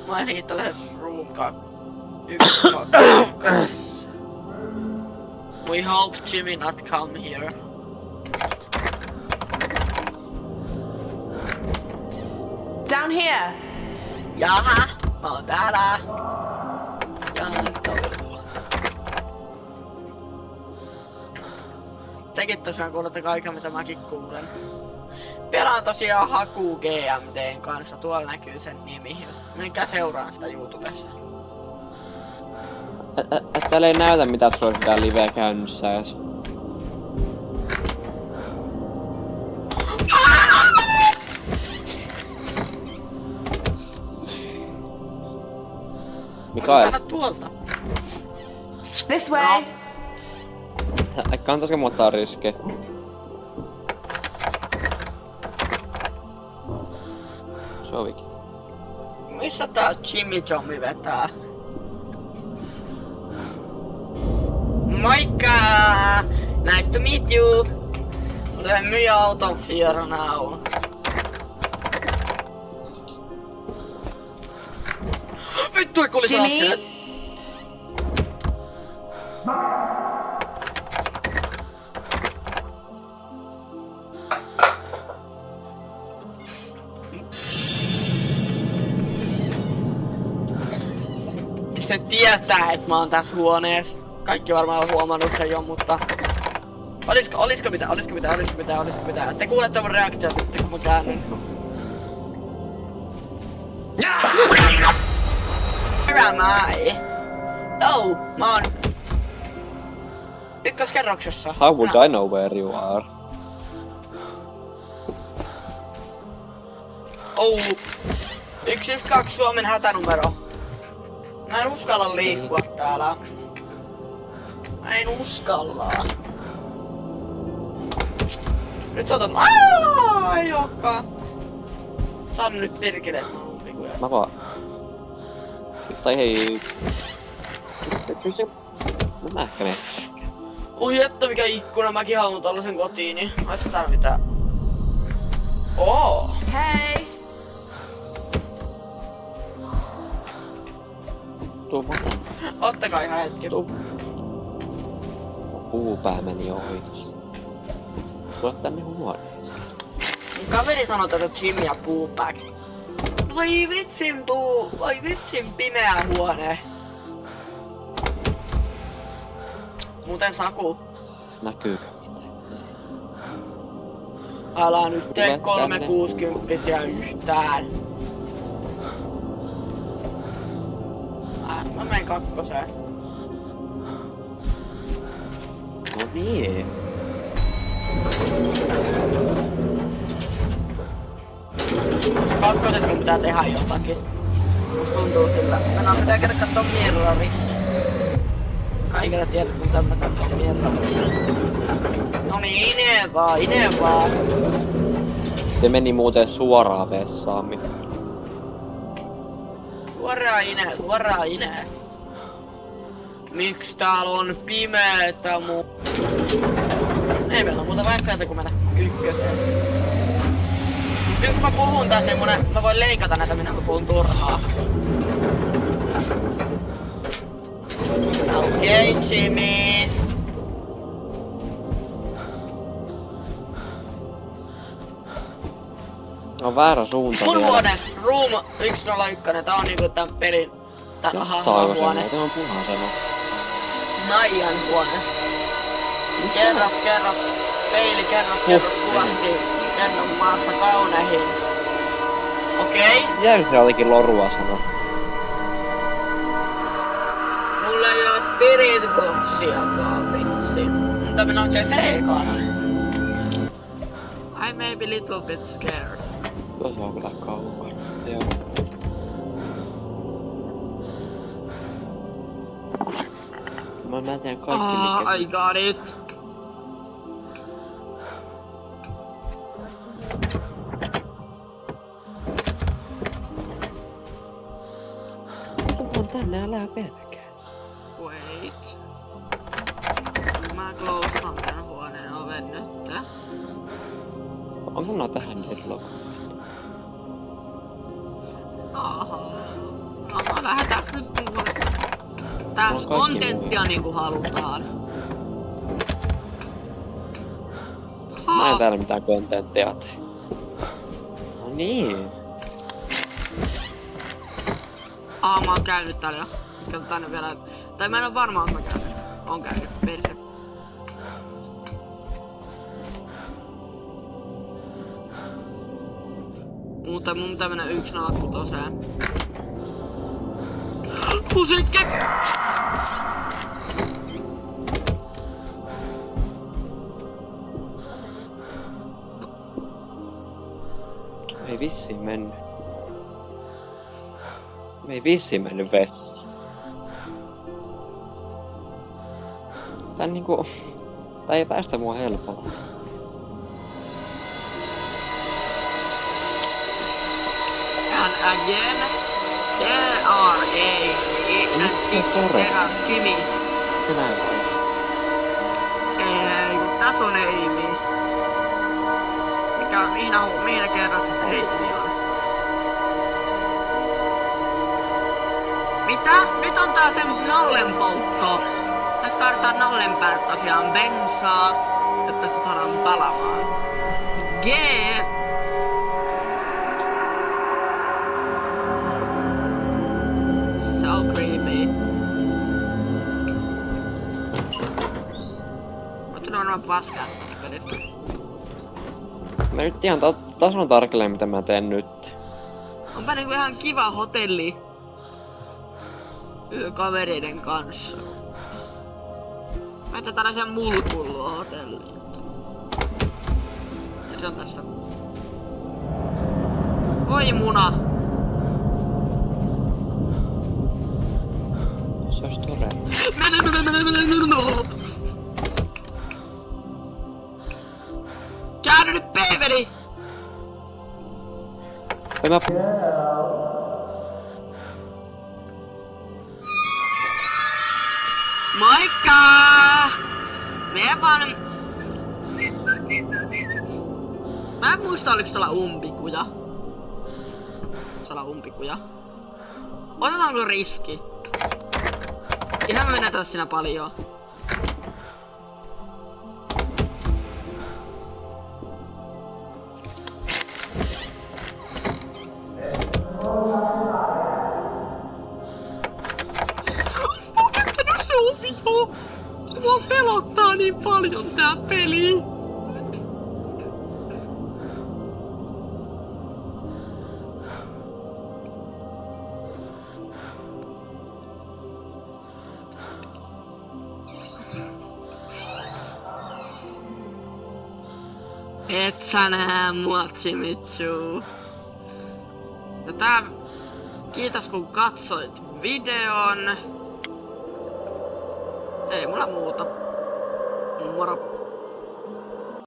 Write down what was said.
Mä ainakin tällaisessa room 1, 2. We hope Jimmy not come here. Down here. Jaha, mä oon täällä. Jaha, tekin tosiaan kuulette kaiken mitä mäkin kuulen. Pelaan tosiaan Haku GMDn kanssa, tuolla näkyy sen nimi. Menkää seuraan sitä YouTubessa. Täällä ei näytä mitä sulla olisi mitään liveä käynnissä edes. Mikael. Ota tuolta. This way. Kantaisiko mu ottaa riski? Sovikin. Missä tää Jimmy Jommi vetää? Moikka! Nice to meet you! Let me out of here now. Vittu ei kuulisi askeleet! Se tietää, että mä oon tässä huoneessa. Kaikki varmaan on huomannut sen jo, mutta... Olisiko mitään? Te kuulette mun reaktiot sitten, kun mä käännyn. Where am I? Oh, mä oon... ykköskerroksessa. How would I know where you are? Oh. 112 Suomen hätänumero. Mä en uskalla liikkua täällä. Mä en uskalla. Nyt otat... Ei olekaan. Sano nyt perkele, että mä oon umpikuja. Mä vaan... Tai hei... Mä ehkä ne. Oi jättä mikä ikkuna, mäkin haluun tollasen kotiini. Oisko täällä mitään? Oo! Hey. Tuu vaan tänne. Ottakaa ihan hetki. Tuu. Puupää meni ohi tosta. Tule tänne huoneeseen. Mun kaveri sanoi tätä Jimmy ja Puupäk. Vai vitsin pimeä huone. Muuten Saku. Näkyykö mitään? Älä nyt tee Tule 360 yhtään. Mä menen kakkoseen. No niin. Kakkoset mun pitää tehdä jotakin. Musta tuntuu siltä. Mennään pitää käydä kattoo mirrori. Kaikille tiedät kun pitää kattoo mirrori. Noniin, ine vaan. Se meni muuten suoraan vessaan, Mikael. Suoraan ine. Miks täällä on pimeetä Ei meillä on muuta vaihtoehtoja kun mennä ykköseen. Nyt kun mä puhun tänne, mä voin leikata näitä, minä mä puhun turhaa. Okei, Jimmy. On väärä suunta Mun vielä. huone, room 101, tää on niinku tän pelin, tän hahmon huone. Tää on punaisena. Naijan huone. Kerro, peili, kerro kuvasti, kerro maassa kaunehin. Okei? Mitä se olikin lorua sano? Mulla ei oo spirit boxiakaan, vitsi. Mutta minä oikein seikana. I may be little bit scared. Tuossa on kyllä kaukana. Joo. Mä tiedän kaikki mikä... I got it. Tuohon tänne, älä pelkää. Wait. Mä closean tän huoneen oven nyt. Onko nää tähän deadlock? Aha. Tässä On kaikki kontenttia niinku halutaan. Mä en täällä mitään kontenttia tee. No niin. Mä oon käynyt täällä jo. Katsotaan nyt vielä. Tai mä en oo varma, onko mä käynyt. Oon käynyt. Perse. Mutta mun pitää mennä 106. Musiikki! Ei vissiin mennyt. Ei vissiin mennyt vessaan. Tää niinku... Tää ei päästä mua helpolla. And again, there are Jimmy. Näin vai? Ei, kun tässä on Amy. Missä kerroksessa Amy on? Mitä? Nyt on taas se nallenpoltto. Tässä tarvitaan nallen päälle tosiaan bensaa, jotta se saadaan palamaan. Get! So creepy. Ootko varmaan paskaa pelistä? Mä nyt ihan tasan tarkalleen mitä mä teen nyt. Onpa niinku ihan kiva hotelli. Kavereiden kanssa. Mä etän tällaisia mulkullua hotelliin. Ja se on tässä. Oi muna! Se ois tore. Mene! Käänny nyt peeveli! Mä... Moikka! Me vaan... Mä en muista oliks tuolla umpikuja. Tuolla umpikuja. Otetaanko riski? Ihan me menetä siinä paljon. Mua pelottaa niin paljon tää peli. Et sä nää mua, Chimitsu. Ja kiitos kun katsoit videon. Ei mulla muuta. Moro.